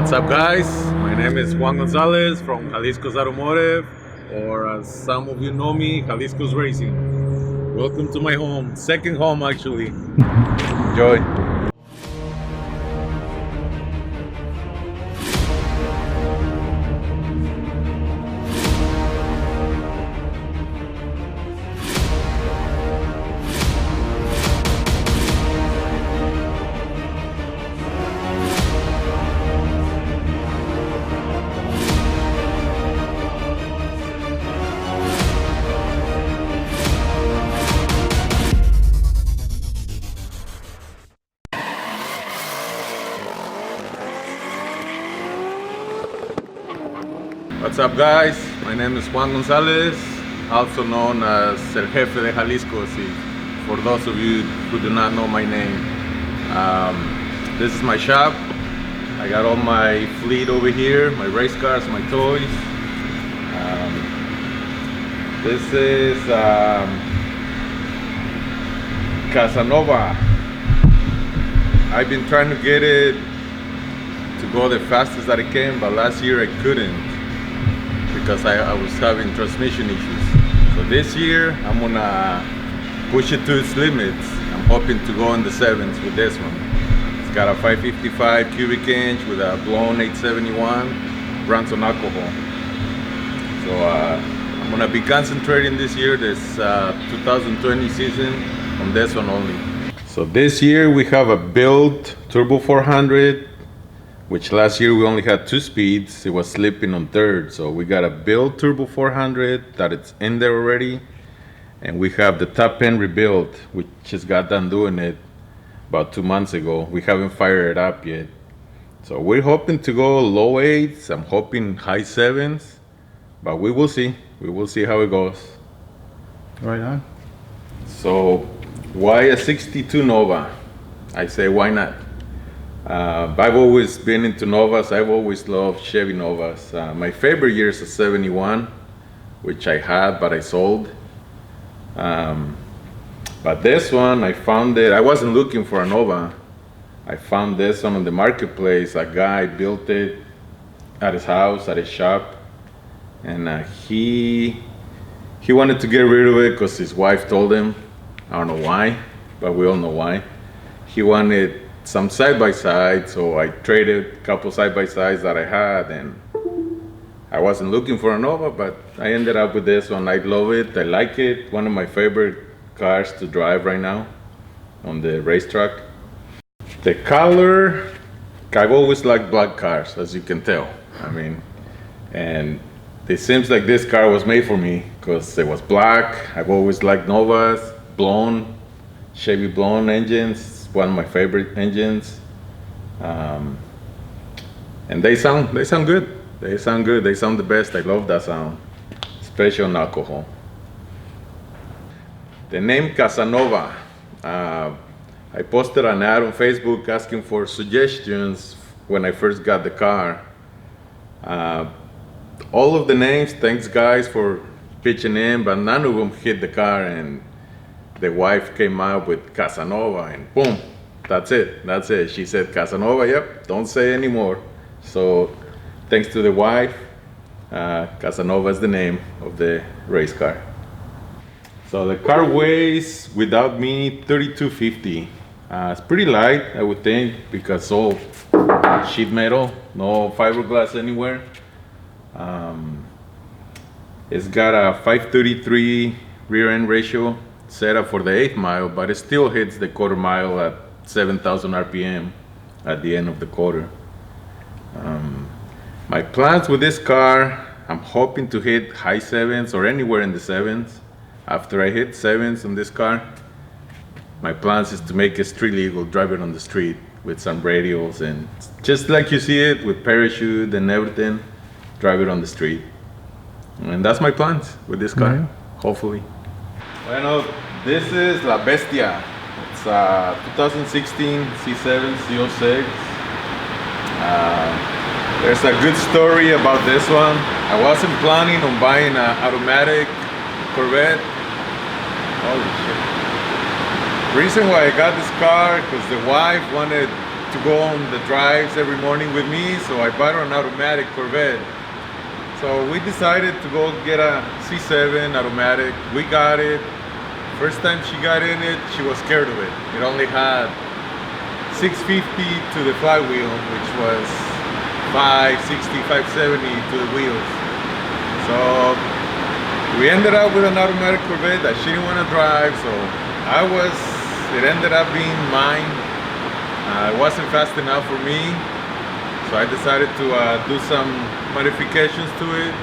What's up, guys? My name is Juan Gonzalez from Jaliscos Automotive, or as some of you know me, Jaliscos Racing. Welcome to my home, second home actually. Enjoy. What's up, guys? My name is Juan Gonzalez, also known as El Jefe de Jalisco, for those of you who do not know my name. This is my shop. I got all my fleet over here, my race cars, my toys. This is Casanova. I've been trying to get it to go the fastest that I can, but last year I couldn't because I was having transmission issues. So this year I'm gonna push it to its limits. I'm hoping to go in the sevens with this one. It's got a 555 cubic inch with a blown 871, runs on alcohol. So I'm gonna be concentrating this year, this 2020 season, on this one only. So this year we have a built Turbo 400, which last year we only had 2 speeds. It was slipping on third. So we got a built Turbo 400 that it's in there already. And we have the top end rebuilt, which just got done doing it about 2 months ago. We haven't fired it up yet. So we're hoping to go low 8s. I'm hoping high 7s, but we will see. We will see how it goes. Right on. So why a 62 Nova? I say, why not? I've always been into Novas. I've always loved Chevy Novas. My favorite year is a 71, which I had, but I sold. But this one, I found it. I wasn't looking for a Nova. I found this one on the marketplace. A guy built it at his house, at his shop. And he wanted to get rid of it because his wife told him. I don't know why, but we all know why. He wanted some side-by-side, so I traded a couple side-by-sides that I had, and I wasn't looking for a Nova, but I ended up with this one. I love it, I like it. One of my favorite cars to drive right now on the racetrack. The color, I've always liked black cars, as you can tell. I mean, and it seems like this car was made for me because it was black. I've always liked Novas, blown, Chevy blown engines. One of my favorite engines, and they sound good. They sound good. They sound the best. I love that sound, especially on alcohol. The name Casanova. I posted an ad on Facebook asking for suggestions when I first got the car. All of the names, thanks guys for pitching in, but none of them hit the car, and the wife came out with Casanova, and boom, that's it. She said Casanova, yep, don't say anymore. So thanks to the wife, Casanova is the name of the race car. So the car weighs, without me, 3250. It's pretty light, I would think, because it's all sheet metal, no fiberglass anywhere. It's got a 533 rear end ratio, set up for the 8th mile, but it still hits the quarter mile at 7,000 RPM at the end of the quarter. My plans with this car, I'm hoping to hit high 7s or anywhere in the 7s. After I hit 7s on this car, my plans is to make it street legal, drive it on the street with some radials, and just like you see it with parachute and everything, drive it on the street. And that's my plans with this car, hopefully. Bueno, this is La Bestia. It's a 2016 C7 C06. There's a good story about this one. I wasn't planning on buying an automatic Corvette. Holy shit. The reason why I got this car, because the wife wanted to go on the drives every morning with me, so I bought her an automatic Corvette. So we decided to go get a C7 automatic. We got it. First time she got in it, she was scared of it. It only had 650 to the flywheel, which was 560, 570 to the wheels. So we ended up with an automatic Corvette that she didn't want to drive, so it ended up being mine. It wasn't fast enough for me, so I decided to do some modifications to it.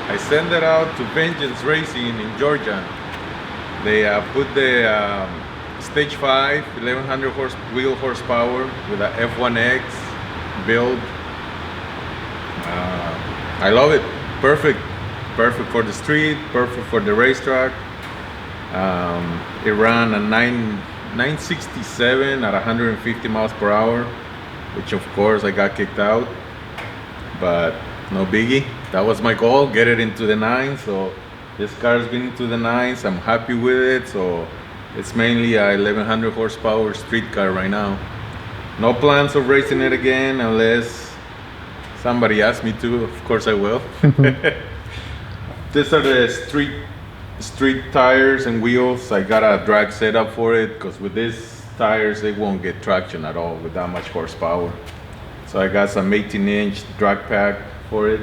I sent it out to Vengeance Racing in Georgia. They put the Stage 5 1100 wheel horsepower with a F1X build. I love it. Perfect for the street, perfect for the racetrack. It ran a 967 at 150 miles per hour, which of course I got kicked out, but no biggie. That was my goal, get it into the 9s. So this car's been into the 9s. I'm happy with it. So it's mainly a 1100 horsepower street car right now. No plans of racing it again unless somebody asks me to. Of course I will. These are the street tires and wheels. I got a drag setup for it because with these tires they won't get traction at all with that much horsepower. So I got some 18-inch drag pack for it.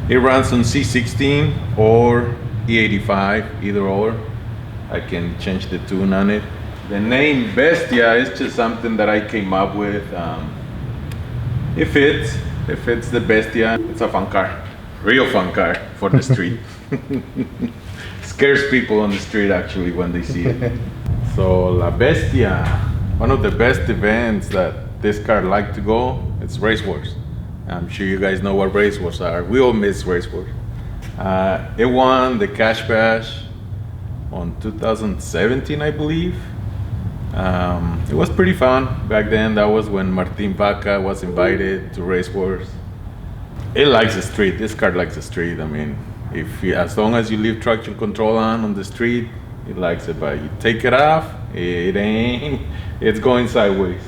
It runs on C16 or E85, either or. I can change the tune on it. The name Bestia is just something that I came up with. It fits the Bestia. It's a fun car, real fun car for the street. Scares people on the street actually when they see it. So La Bestia, one of the best events that this car like to go, it's Race Wars. I'm sure you guys know what Race Wars are. We all miss Race Wars. It won the Cash Bash on 2017, I believe. It was pretty fun back then. That was when Martin Vaca was invited to Race Wars. It likes the street. This car likes the street. I mean, as long as you leave traction control on the street, it likes it. But you take it off, it's going sideways.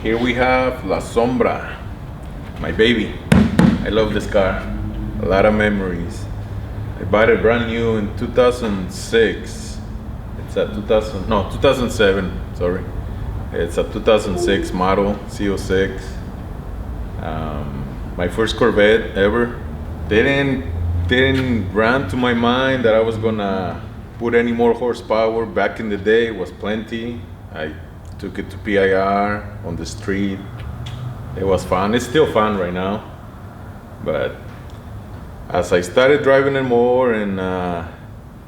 Here we have La Sombra, my baby. I love this car, a lot of memories. I bought it brand new in 2006. It's a 2007, sorry. It's a 2006 model, CO6. My first Corvette ever. Didn't run to my mind that I was gonna put any more horsepower. Back in the day, it was plenty. I took it to PIR on the street. It was fun. It's still fun right now. But as I started driving it more and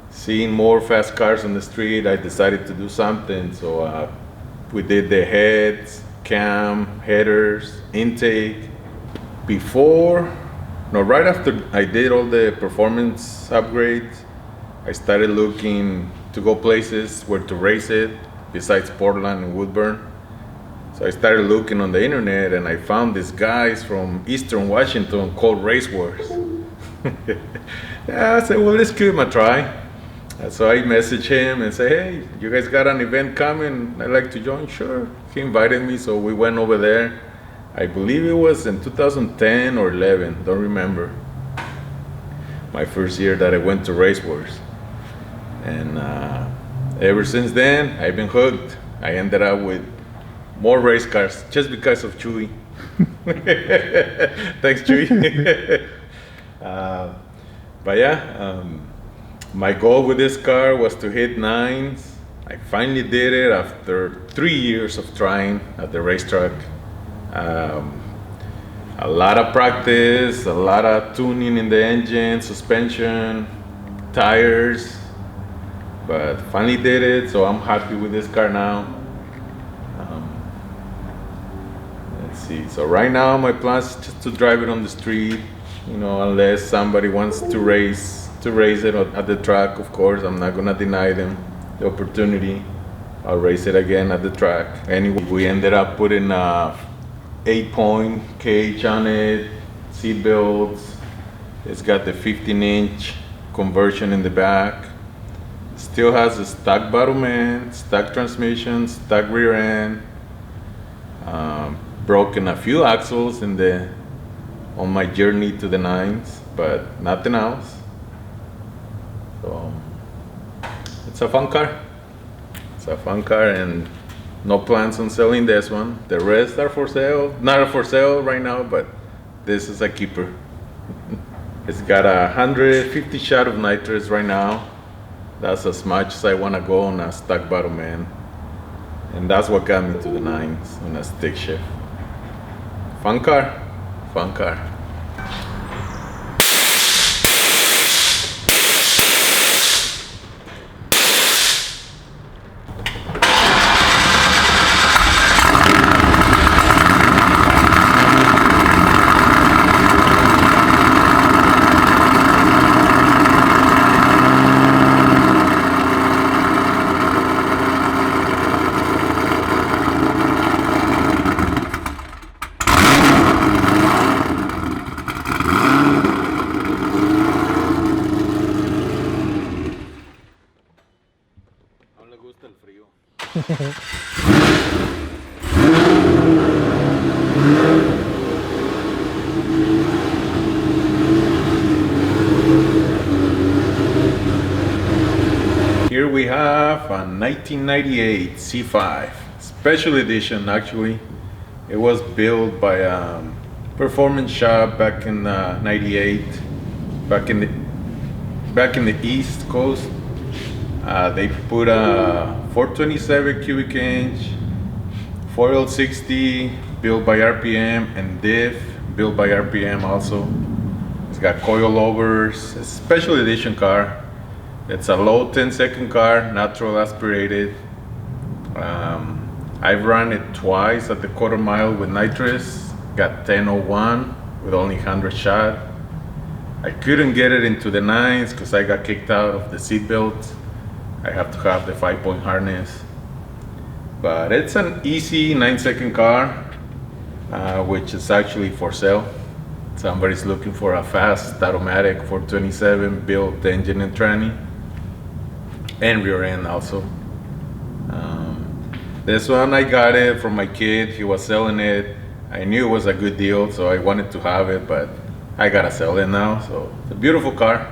seeing more fast cars on the street, I decided to do something. So we did the heads, cam, headers, intake. Right after I did all the performance upgrades, I started looking to go places where to race it, besides Portland and Woodburn. So I started looking on the internet and I found these guys from Eastern Washington called Race Wars. Yeah, I said, well, let's give him a try. And so I messaged him and said, hey, you guys got an event coming? I'd like to join. Sure. He invited me, so we went over there. I believe it was in 2010 or 11, don't remember. My first year that I went to Race Wars. And ever since then, I've been hooked. I ended up with more race cars just because of Chewy. Thanks, Chewy. But yeah, my goal with this car was to hit nines. I finally did it after 3 years of trying at the racetrack. A lot of practice, a lot of tuning in the engine, suspension, tires, but finally did it, so I'm happy with this car now. Let's see, so right now my plan is just to drive it on the street, you know, unless somebody wants to race it at the track. Of course, I'm not gonna deny them the opportunity. I'll race it again at the track. Anyway, we ended up putting a 8-point cage on it, seat belts. It's got the 15-inch conversion in the back. Still has a stock bottom end, stock transmission, stock rear end. Broken a few axles on my journey to the nines, but nothing else. So it's a fun car. It's a fun car, and no plans on selling this one. The rest are for sale. Not for sale right now, but this is a keeper. It's got 150 shot of nitrous right now. That's as much as I want to go on a stock bottom end. And that's what got me to the nines on a stick shift. Fun car. Fun car. Here we have a 1998 C5 special edition. Actually, it was built by a performance shop back in '98, back in the East Coast. They put a 427 cubic inch, 4L60 built by RPM, and diff built by RPM also. It's got coilovers. It's a special edition car. It's a low 10-second car, natural aspirated. I've run it twice at the quarter mile with nitrous. Got 10:01 with only 100 shot. I couldn't get it into the nines because I got kicked out of the seat belt. I have to have the 5-point harness. But it's an easy 9-second car, which is actually for sale. Somebody's looking for a fast automatic 427 built engine and tranny, and rear end also. This one I got it from my kid. He was selling it. I knew it was a good deal, so I wanted to have it, but I gotta sell it now. So it's a beautiful car.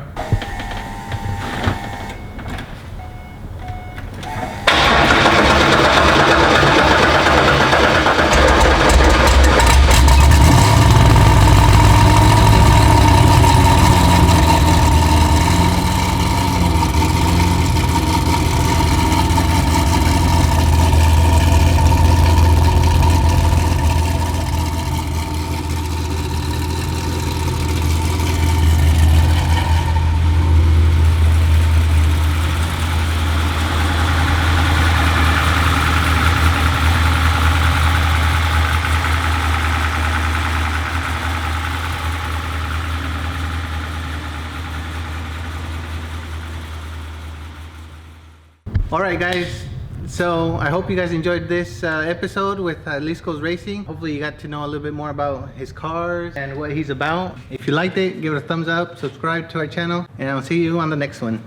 Alright guys, so I hope you guys enjoyed this episode with Jaliscos Racing. Hopefully you got to know a little bit more about his cars and what he's about. If you liked it, give it a thumbs up, subscribe to our channel, and I'll see you on the next one.